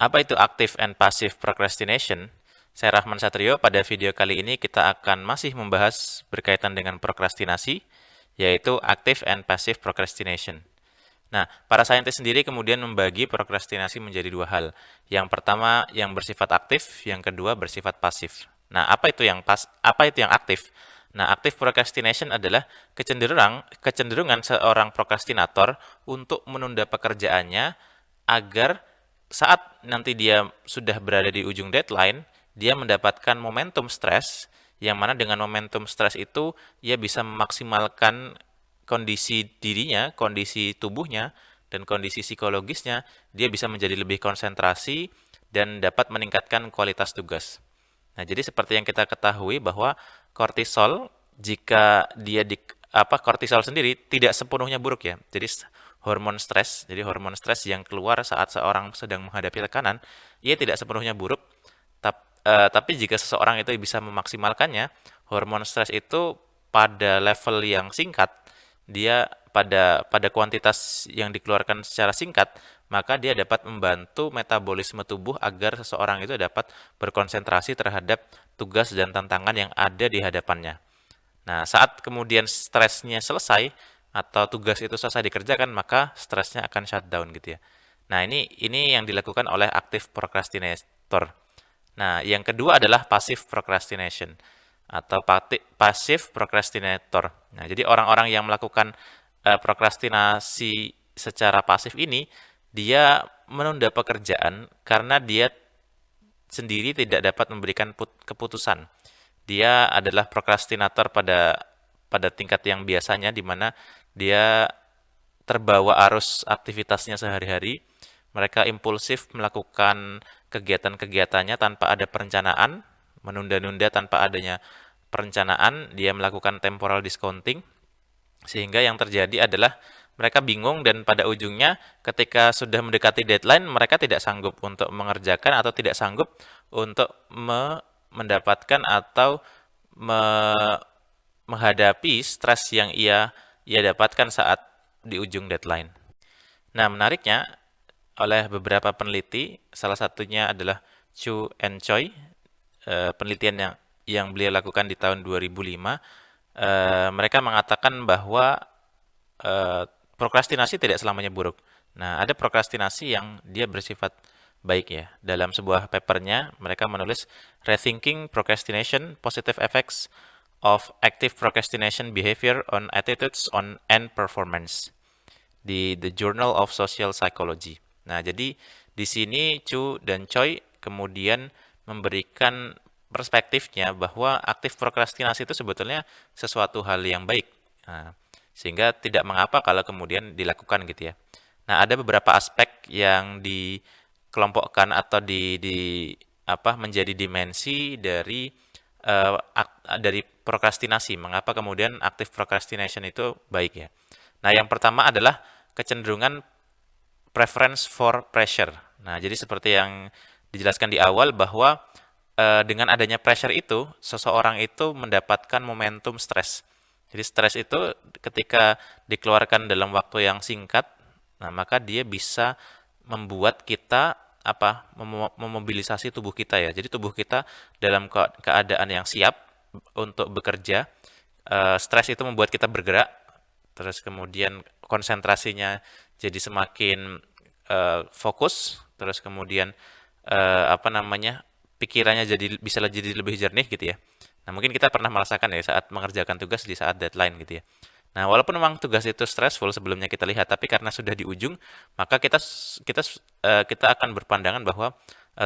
Apa itu active and passive procrastination? Saya Rahman Satrio. Pada video kali ini kita akan masih membahas berkaitan dengan prokrastinasi, yaitu active and passive procrastination. Nah, para saintis sendiri kemudian membagi prokrastinasi menjadi dua hal. Yang pertama yang bersifat aktif, yang kedua bersifat pasif. Nah, apa itu yang aktif? Nah, active procrastination adalah kecenderungan seorang prokrastinator untuk menunda pekerjaannya agar saat nanti dia sudah berada di ujung deadline, dia mendapatkan momentum stres, yang mana dengan momentum stres itu ia bisa memaksimalkan kondisi dirinya, kondisi tubuhnya, dan kondisi psikologisnya, dia bisa menjadi lebih konsentrasi dan dapat meningkatkan kualitas tugas. Nah, jadi seperti yang kita ketahui bahwa kortisol jika dia kortisol sendiri tidak sepenuhnya buruk ya. Jadi hormon stres yang keluar saat seorang sedang menghadapi tekanan, ia tidak sepenuhnya buruk. Tapi jika seseorang itu bisa memaksimalkannya, hormon stres itu pada level yang singkat, dia pada kuantitas yang dikeluarkan secara singkat, maka dia dapat membantu metabolisme tubuh agar seseorang itu dapat berkonsentrasi terhadap tugas dan tantangan yang ada di hadapannya. Nah, saat kemudian stresnya selesai atau tugas itu selesai dikerjakan, maka stresnya akan shutdown gitu ya. Nah, ini yang dilakukan oleh active procrastinator. Nah, yang kedua adalah passive procrastination atau passive procrastinator. Nah, jadi orang-orang yang melakukan prokrastinasi secara pasif ini, dia menunda pekerjaan karena dia sendiri tidak dapat memberikan keputusan. Dia adalah prokrastinator pada tingkat yang biasanya, di mana dia terbawa arus aktivitasnya sehari-hari. Mereka impulsif melakukan kegiatan-kegiatannya tanpa ada perencanaan, menunda-nunda tanpa adanya perencanaan, dia melakukan temporal discounting, sehingga yang terjadi adalah mereka bingung dan pada ujungnya ketika sudah mendekati deadline mereka tidak sanggup untuk mengerjakan atau tidak sanggup untuk mendapatkan atau me- menghadapi stres yang ia dapatkan saat di ujung deadline. Nah, menariknya oleh beberapa peneliti, salah satunya adalah Chu and Choi, penelitian yang beliau lakukan di tahun 2005, mereka mengatakan bahwa eh, prokrastinasi tidak selamanya buruk. Nah, ada prokrastinasi yang dia bersifat baik ya. Dalam sebuah papernya, mereka menulis Rethinking Procrastination: Positive Effects of Active Procrastination Behavior on Attitudes on and Performance di The Journal of Social Psychology. Nah, jadi di sini Chu dan Choi kemudian memberikan perspektifnya bahwa aktif prokrastinasi itu sebetulnya sesuatu hal yang baik. Nah, sehingga tidak mengapa kalau kemudian dilakukan gitu ya. Nah, ada beberapa aspek yang dikelompokkan atau menjadi dimensi dari prokrastinasi. Mengapa kemudian aktif procrastination itu baik ya? Nah, yang pertama adalah kecenderungan preference for pressure. Nah, jadi seperti yang dijelaskan di awal bahwa dengan adanya pressure itu, seseorang itu mendapatkan momentum stres. Jadi stres itu ketika dikeluarkan dalam waktu yang singkat, nah maka dia bisa membuat kita memobilisasi tubuh kita ya. Jadi tubuh kita dalam keadaan yang siap untuk bekerja. Stres itu membuat kita bergerak, terus kemudian konsentrasinya jadi semakin fokus, terus kemudian pikirannya jadi lebih jernih gitu ya. Nah, mungkin kita pernah merasakan ya saat mengerjakan tugas di saat deadline gitu ya. Nah, walaupun memang tugas itu stressful sebelumnya kita lihat, tapi karena sudah di ujung, maka kita kita akan berpandangan bahwa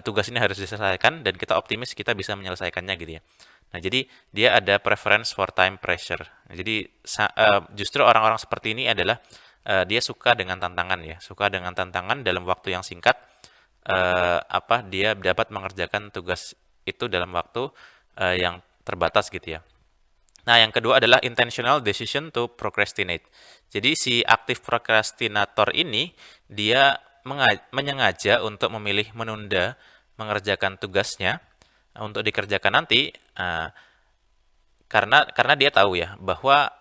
tugas ini harus diselesaikan dan kita optimis kita bisa menyelesaikannya gitu ya. Nah, jadi dia ada preference for time pressure. Nah, jadi justru orang-orang seperti ini adalah dia suka dengan tantangan ya, suka dengan tantangan dalam waktu yang singkat. Dia dapat mengerjakan tugas itu dalam waktu yang terbatas gitu ya. Nah, yang kedua adalah intentional decision to procrastinate. Jadi si aktif prokrastinator ini dia menyengaja untuk memilih menunda mengerjakan tugasnya untuk dikerjakan nanti karena dia tahu ya bahwa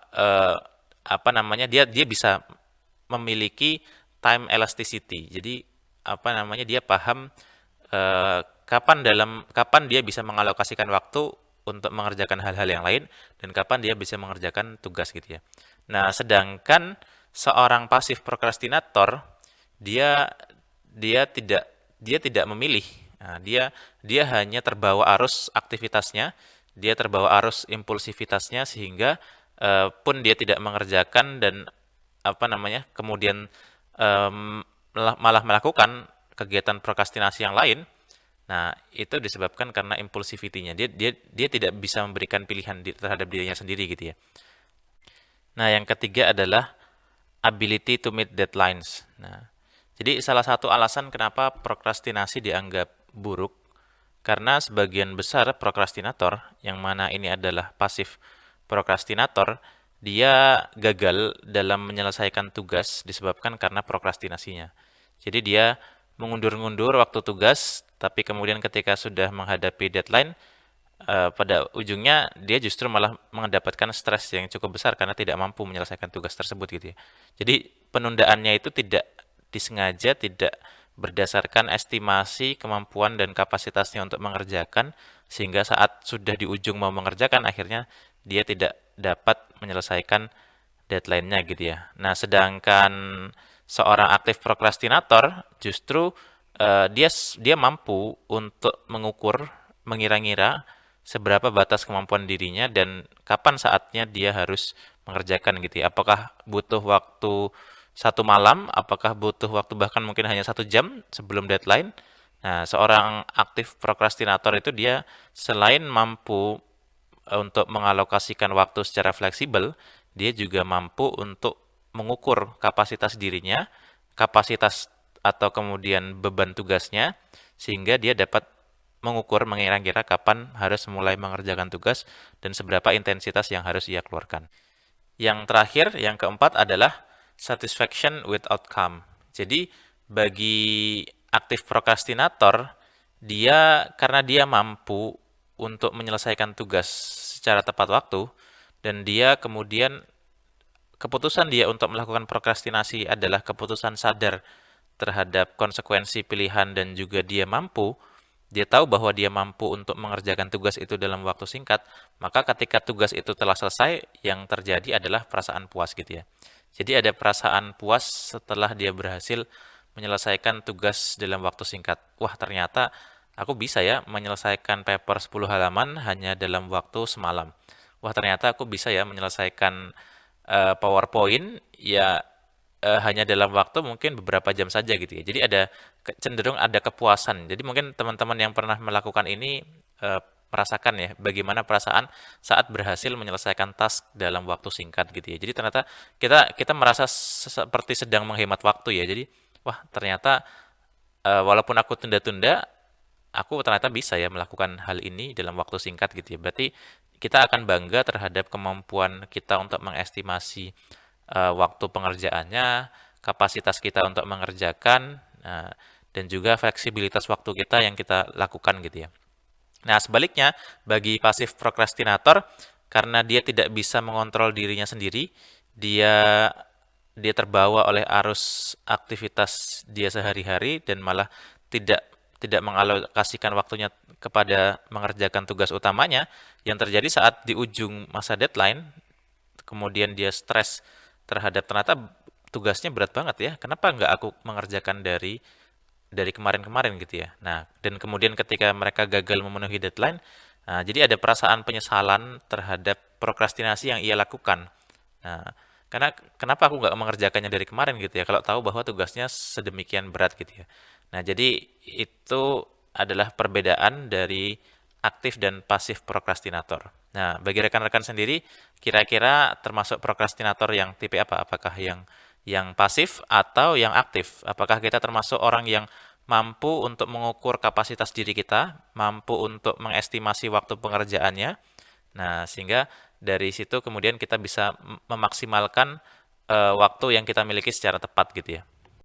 dia dia bisa memiliki time elasticity. Jadi dia paham kapan dia bisa mengalokasikan waktu untuk mengerjakan hal-hal yang lain dan kapan dia bisa mengerjakan tugas gitu ya. Nah, sedangkan seorang pasif prokrastinator dia dia tidak memilih. Nah, dia hanya terbawa arus aktivitasnya, dia terbawa arus impulsivitasnya sehingga pun dia tidak mengerjakan dan apa namanya kemudian malah melakukan kegiatan prokrastinasi yang lain. Nah, itu disebabkan karena impulsivity-nya. Dia tidak bisa memberikan pilihan terhadap dirinya sendiri gitu ya. Nah, yang ketiga adalah ability to meet deadlines. Nah, jadi salah satu alasan kenapa prokrastinasi dianggap buruk karena sebagian besar prokrastinator yang mana ini adalah pasif prokrastinator, dia gagal dalam menyelesaikan tugas disebabkan karena prokrastinasinya. Jadi dia mengundur-ngundur waktu tugas, tapi kemudian ketika sudah menghadapi deadline, pada ujungnya dia justru malah mendapatkan stres yang cukup besar karena tidak mampu menyelesaikan tugas tersebut gitu ya. Jadi penundaannya itu tidak disengaja, tidak berdasarkan estimasi kemampuan dan kapasitasnya untuk mengerjakan, sehingga saat sudah di ujung mau mengerjakan akhirnya dia tidak dapat menyelesaikan deadline-nya gitu ya. Nah, sedangkan seorang aktif prokrastinator justru dia mampu untuk mengukur, mengira-ngira seberapa batas kemampuan dirinya dan kapan saatnya dia harus mengerjakan gitu ya. Apakah butuh waktu 1 malam, apakah butuh waktu bahkan mungkin hanya 1 jam sebelum deadline. Nah, seorang aktif prokrastinator itu dia selain mampu untuk mengalokasikan waktu secara fleksibel, dia juga mampu untuk mengukur kapasitas dirinya, kapasitas atau kemudian beban tugasnya, sehingga dia dapat mengukur, mengira-kira kapan harus mulai mengerjakan tugas dan seberapa intensitas yang harus ia keluarkan. Yang terakhir, yang keempat adalah satisfaction with outcome. Jadi bagi aktif prokrastinator, karena dia mampu untuk menyelesaikan tugas secara tepat waktu dan dia kemudian keputusan dia untuk melakukan prokrastinasi adalah keputusan sadar terhadap konsekuensi pilihan dan juga dia tahu bahwa dia mampu untuk mengerjakan tugas itu dalam waktu singkat, maka ketika tugas itu telah selesai, yang terjadi adalah perasaan puas gitu ya. Jadi ada perasaan puas setelah dia berhasil menyelesaikan tugas dalam waktu singkat. Wah, ternyata aku bisa ya menyelesaikan paper 10 halaman hanya dalam waktu semalam. Wah, ternyata aku bisa ya menyelesaikan PowerPoint ya hanya dalam waktu mungkin beberapa jam saja gitu ya. Jadi cenderung ada kepuasan. Jadi mungkin teman-teman yang pernah melakukan ini merasakan ya bagaimana perasaan saat berhasil menyelesaikan task dalam waktu singkat gitu ya. Jadi ternyata kita merasa seperti sedang menghemat waktu ya. Jadi wah ternyata walaupun aku tunda-tunda, aku ternyata bisa ya melakukan hal ini dalam waktu singkat gitu ya. Berarti kita akan bangga terhadap kemampuan kita untuk mengestimasi waktu pengerjaannya, kapasitas kita untuk mengerjakan, dan juga fleksibilitas waktu kita yang kita lakukan gitu ya. Nah, sebaliknya, bagi pasif prokrastinator, karena dia tidak bisa mengontrol dirinya sendiri, dia dia terbawa oleh arus aktivitas dia sehari-hari dan malah tidak tidak mengalokasikan waktunya kepada mengerjakan tugas utamanya. Yang terjadi saat di ujung masa deadline, kemudian dia stres terhadap ternyata tugasnya berat banget ya. Kenapa nggak aku mengerjakan dari kemarin-kemarin gitu ya. Nah, dan kemudian ketika mereka gagal memenuhi deadline, nah, jadi ada perasaan penyesalan terhadap prokrastinasi yang ia lakukan. Nah, karena kenapa aku nggak mengerjakannya dari kemarin gitu ya, kalau tahu bahwa tugasnya sedemikian berat gitu ya. Nah, jadi itu adalah perbedaan dari aktif dan pasif prokrastinator. Nah, bagi rekan-rekan sendiri, kira-kira termasuk prokrastinator yang tipe apa? Apakah yang pasif atau yang aktif? Apakah kita termasuk orang yang mampu untuk mengukur kapasitas diri kita, mampu untuk mengestimasi waktu pengerjaannya? Nah, sehingga dari situ kemudian kita bisa memaksimalkan waktu yang kita miliki secara tepat gitu ya.